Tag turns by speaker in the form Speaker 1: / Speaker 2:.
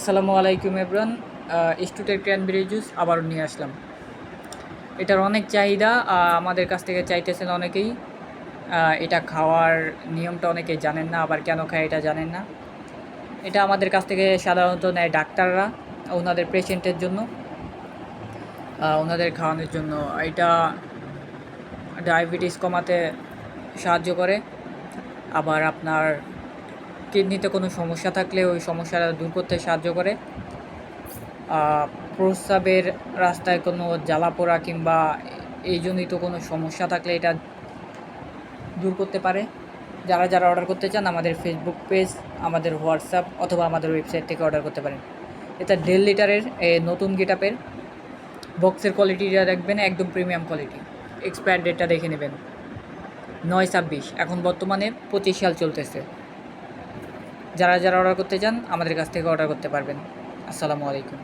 Speaker 1: আসসালামু আলাইকুম everyone. Student cranberry juice আবারও নিয়ে আসলাম। এটার অনেক চাহিদা, আমাদের কাছ থেকে চাইতেছেন অনেকেই। এটা খাওয়ার নিয়মটা অনেকেই জানেন না, আবার কেন খায় এটা জানেন না। এটা আমাদের কাছ থেকে সাধারণত নেয় ডাক্তাররা ওনাদের পেশেন্টের জন্য, ওনাদের খাওয়ানোর জন্য। এটা ডায়াবেটিস কমাতে সাহায্য করে, আবার আপনার কিডনিতে কোনো সমস্যা থাকলে ওই সমস্যাটা দূর করতে সাহায্য করে। প্রস্রাবের রাস্তায় কোনো জ্বালাপোড়া কিংবা এই জনিত কোনো সমস্যা থাকলে এটা দূর করতে পারে। যারা যারা অর্ডার করতে চান আমাদের ফেসবুক পেজ, আমাদের হোয়াটসঅ্যাপ অথবা আমাদের ওয়েবসাইট থেকে অর্ডার করতে পারেন। এটা 1.5 লিটারের নতুন গেটআপের বক্সের কোয়ালিটিটা দেখবেন, একদম প্রিমিয়াম কোয়ালিটি। এক্সপায়ার ডেটটা দেখে নেবেন, 9/26, এখন বর্তমানে 25 সাল চলতেছে। যারা যারা অর্ডার করতে চান আমাদের কাছ থেকে অর্ডার করতে পারবেন। আসসালামু আলাইকুম।